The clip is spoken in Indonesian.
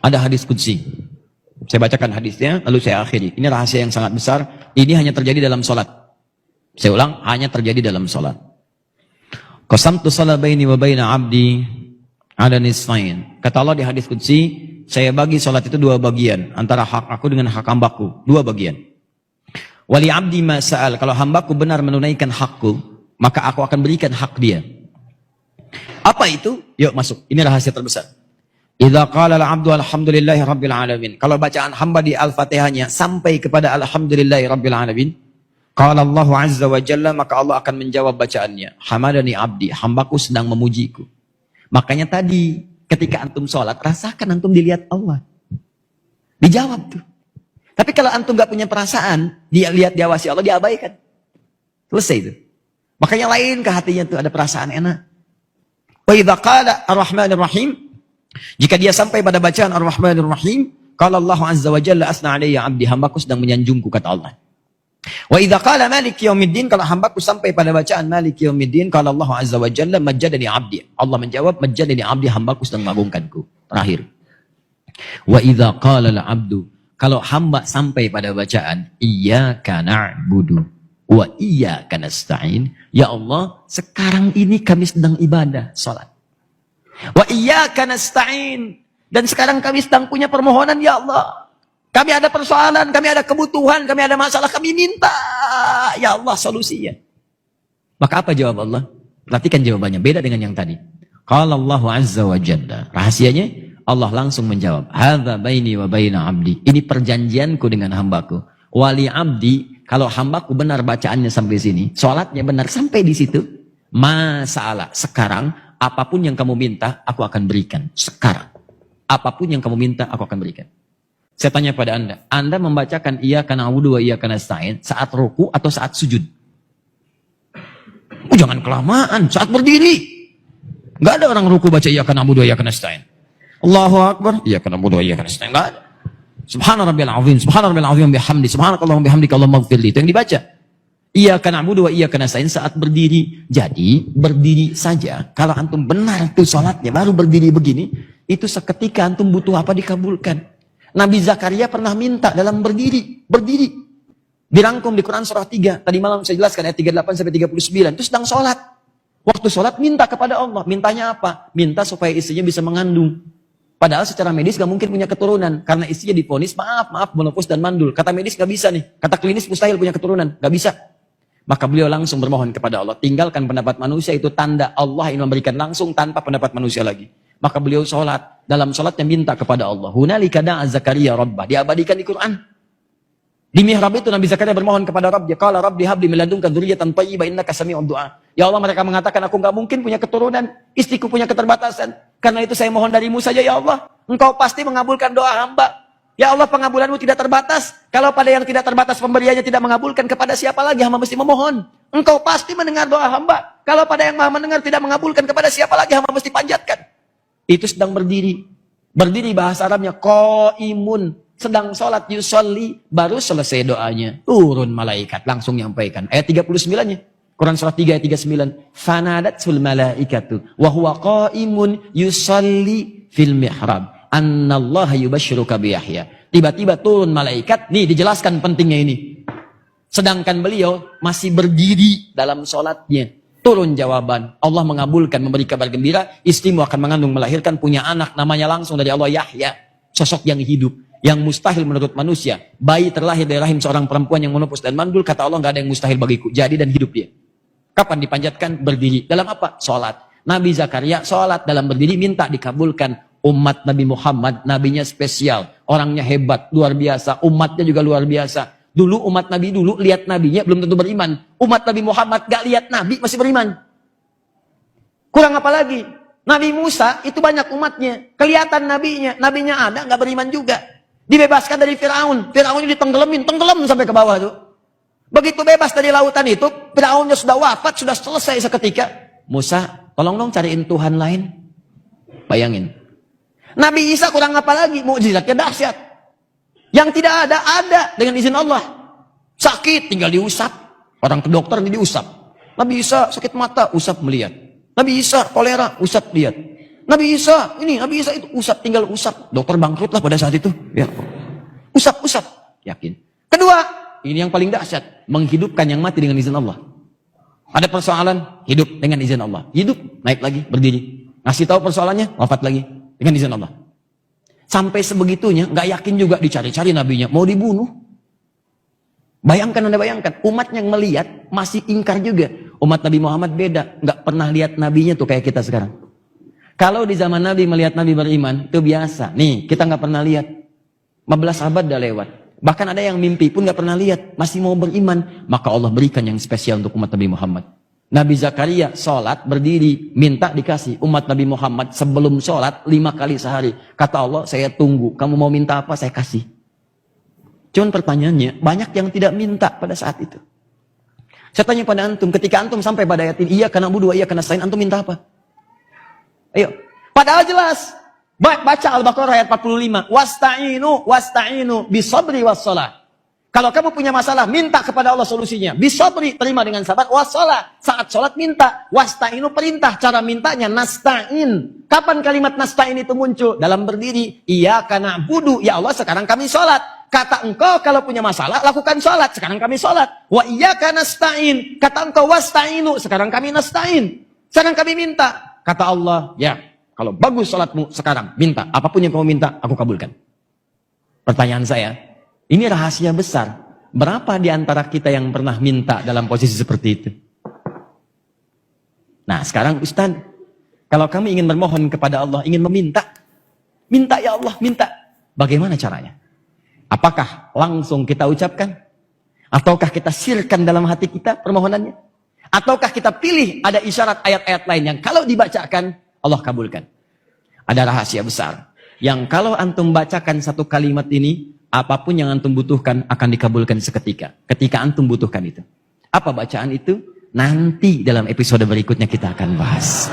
Ada hadis qudsi. Saya bacakan hadisnya, lalu saya akhiri. Ini rahasia yang sangat besar. Ini hanya terjadi dalam sholat. Saya ulang, hanya terjadi dalam sholat. Qasamtu shalah baini wa baina abdi ala nisfain. Kata Allah di hadis qudsi, saya bagi sholat itu dua bagian. Antara hak aku dengan hak hambaku. Dua bagian. Wali abdi ma sa'al. Kalau hambaku benar menunaikan hakku, maka aku akan berikan hak dia. Apa itu? Yuk masuk. Ini rahasia terbesar. Idza qala al-'abdu alhamdulillahi rabbil alamin. Kalau bacaan hamba di Al-Fatihahnya sampai kepada alhamdulillahi rabbil alamin, qala Allah azza wa jalla, maka Allah akan menjawab bacaannya. Hamadani abdi, hambaku sedang memujiku. Makanya tadi ketika antum sholat, rasakan antum dilihat Allah. Dijawab tuh. Tapi kalau antum gak punya perasaan, dia lihat diawasi Allah, diabaikan. Selesai itu. Makanya lain ke hatinya tuh ada perasaan enak. Wa idza qala ar-rahmanir rahim, jika dia sampai pada bacaan ar-rahmanir rahim, qala Allah azza wa jalla asna alayya abdi, hambaku sedang menyanjungku, kata Allah. Wa idza qala maliki yaumiddin, kalau hambaku sampai pada bacaan maliki yaumiddin, qala Allah azza wa jalla majjadani abdi, Allah menjawab majjadani abdi, hambaku sedang mengagungkanku. Terakhir. Wa idza qala al-abdu, kalau hamba sampai pada bacaan iyyaka na'budu wa iyyaka nasta'in, ya Allah, sekarang ini kami sedang ibadah, salat. Wa iyyaka nasta'in, dan sekarang kami sedang punya permohonan, ya Allah. Kami ada persoalan, kami ada kebutuhan, kami ada masalah, kami minta, ya Allah, solusinya. Maka apa jawab Allah? Perhatikan jawabannya, beda dengan yang tadi. Qala Allah azza wa jalla, rahasianya Allah langsung menjawab, hadza baini wa baina abdi, ini perjanjianku dengan hambaku. Wali abdi, kalau hambaku benar bacaannya sampai sini, sholatnya benar sampai di situ, masalah sekarang, apapun yang kamu minta, aku akan berikan. Sekarang, apapun yang kamu minta, aku akan berikan. Saya tanya pada Anda membacakan iyyaka na'budu wa iyyaka nasta'in saat ruku atau saat sujud? Jangan kelamaan, saat berdiri. Gak ada orang ruku baca iyyaka na'budu wa iyyaka nasta'in. Allahu akbar, iyyaka na'budu wa iyyaka nasta'in. Gak ada. Subhana rabbiyal azim, subhana rabbiyal azim bihamdi, subhanakallahumma bihamdika Allahumma ighfirli. Itu yang dibaca. Iyyaka na'budu wa iyyaka nasta'in saat berdiri. Jadi, berdiri saja. Kalau antum benar tuh salatnya, baru berdiri begini, itu seketika antum butuh apa dikabulkan. Nabi Zakaria pernah minta dalam berdiri. Dirangkum di Quran surah 3. Tadi malam saya jelaskan ayat 38 sampai 39. Itu sedang sholat. Waktu sholat minta kepada Allah. Mintanya apa? Minta supaya istrinya bisa mengandung. Padahal secara medis gak mungkin punya keturunan. Karena istrinya divonis, maaf, menopause dan mandul. Kata medis gak bisa nih. Kata klinis mustahil punya keturunan. Gak bisa. Maka beliau langsung bermohon kepada Allah. Tinggalkan pendapat manusia, itu tanda Allah ingin memberikan langsung tanpa pendapat manusia lagi. Maka beliau sholat. Dalam sholatnya minta kepada Allah. Hunalika da'a Zakaria Rabbah. Diabadikan di Quran. Di mihrab itu Nabi Zakaria bermohon kepada Rabb. Qala Rabbi habli min ladunka dzurriyyatan thayyibah innaka sami'ud du'a. Ya Allah, mereka mengatakan aku enggak mungkin punya keturunan. Istriku punya keterbatasan. Karena itu saya mohon darimu saja ya Allah. Engkau pasti mengabulkan doa hamba. Ya Allah, pengabulanmu tidak terbatas. Kalau pada yang tidak terbatas pemberiannya tidak mengabulkan, kepada siapa lagi hamba mesti memohon? Engkau pasti mendengar doa hamba. Kalau pada yang maha mendengar tidak mengabulkan, kepada siapa lagi hamba mesti panjatkan? Itu sedang berdiri. Berdiri bahasa Arabnya qaimun, sedang sholat, yusolli, baru selesai doanya. Turun malaikat, langsung nyampaikan. Ayat 39-nya. Quran surah 3 ayat 39. Fanadatsul malaikatu wa huwa qaimun yusolli fil mihrab. Annallaha yubashshiruka bi Yahya. Tiba-tiba turun malaikat, nih dijelaskan pentingnya ini. Sedangkan beliau masih berdiri dalam sholatnya. Turun jawaban, Allah mengabulkan, memberi kabar gembira, istrimu akan mengandung, melahirkan, punya anak, namanya langsung dari Allah Yahya, sosok yang hidup, yang mustahil menurut manusia. Bayi terlahir dari rahim seorang perempuan yang menopause dan mandul, kata Allah, gak ada yang mustahil bagiku, jadi dan hidup dia. Kapan dipanjatkan? Berdiri. Dalam apa? Sholat. Nabi Zakaria sholat dalam berdiri, minta dikabulkan. Umat Nabi Muhammad, nabinya spesial, orangnya hebat, luar biasa, umatnya juga luar biasa. Dulu umat Nabi dulu lihat nabinya belum tentu beriman. Umat Nabi Muhammad gak lihat nabi masih beriman. Kurang apa lagi? Nabi Musa itu banyak umatnya, kelihatan nabinya ada gak beriman juga. Dibebaskan dari Firaun, Firaunnya ditenggelamin, tenggelam sampai ke bawah tuh. Begitu bebas dari lautan itu, Firaunnya sudah wafat, sudah selesai seketika. Musa, tolong dong cariin Tuhan lain. Bayangin. Nabi Isa kurang apa lagi? Mukjizatnya dahsyat. Yang tidak ada dengan izin Allah. Sakit tinggal diusap. Orang ke dokter ini diusap. Nabi Isa sakit mata, usap melihat. Nabi Isa kolera, usap lihat. Nabi Isa, Nabi Isa itu usap, tinggal usap. Dokter bangkrut lah pada saat itu. Ya. Usap, yakin. Kedua, ini yang paling dahsyat, menghidupkan yang mati dengan izin Allah. Ada persoalan, hidup dengan izin Allah. Hidup, naik lagi, berdiri. Ngasih tahu persoalannya, wafat lagi dengan izin Allah. Sampai sebegitunya, nggak yakin juga, dicari-cari nabinya, mau dibunuh. Anda bayangkan, umat yang melihat masih ingkar juga. Umat Nabi Muhammad beda, nggak pernah lihat nabinya tuh kayak kita sekarang. Kalau di zaman Nabi melihat Nabi beriman, itu biasa. Nih, kita nggak pernah lihat. 15 abad dah lewat. Bahkan ada yang mimpi pun nggak pernah lihat, masih mau beriman. Maka Allah berikan yang spesial untuk umat Nabi Muhammad. Nabi Zakaria sholat, berdiri, minta dikasih. Umat Nabi Muhammad sebelum sholat 5 kali sehari. Kata Allah, saya tunggu. Kamu mau minta apa, saya kasih. Cuman pertanyaannya, banyak yang tidak minta pada saat itu. Saya tanya pada antum, ketika antum sampai pada ayat ini, iyyaka na'budu wa iyyaka nasta'in, antum minta apa? Ayo. Padahal jelas. Baca Al-Baqarah ayat 45. Wasta'inu bisabri wassalah. Kalau kamu punya masalah, minta kepada Allah solusinya. Bisabri, terima dengan sabar. Wassalah, saat sholat minta. Wasta'inu, perintah. Cara mintanya nasta'in. Kapan kalimat nasta'in itu muncul? Dalam berdiri. Iyyaka na'budu, ya Allah sekarang kami sholat. Kata engkau kalau punya masalah, lakukan sholat. Sekarang kami sholat. Wa iyyaka nasta'in. Kata engkau wasta'inu, sekarang kami nasta'in. Sekarang kami minta. Kata Allah, ya, kalau bagus sholatmu sekarang, minta. Apapun yang kamu minta, aku kabulkan. Pertanyaan saya, ini rahasia besar. Berapa di antara kita yang pernah minta dalam posisi seperti itu? Nah, sekarang Ustaz, kalau kami ingin bermohon kepada Allah, ingin meminta, minta ya Allah, minta. Bagaimana caranya? Apakah langsung kita ucapkan? Ataukah kita sirkan dalam hati kita permohonannya? Ataukah kita pilih ada isyarat ayat-ayat lain yang kalau dibacakan, Allah kabulkan? Ada rahasia besar. Yang kalau antum bacakan satu kalimat ini, apapun yang antum butuhkan akan dikabulkan seketika. Ketika antum butuhkan itu. Apa bacaan itu? Nanti dalam episode berikutnya kita akan bahas.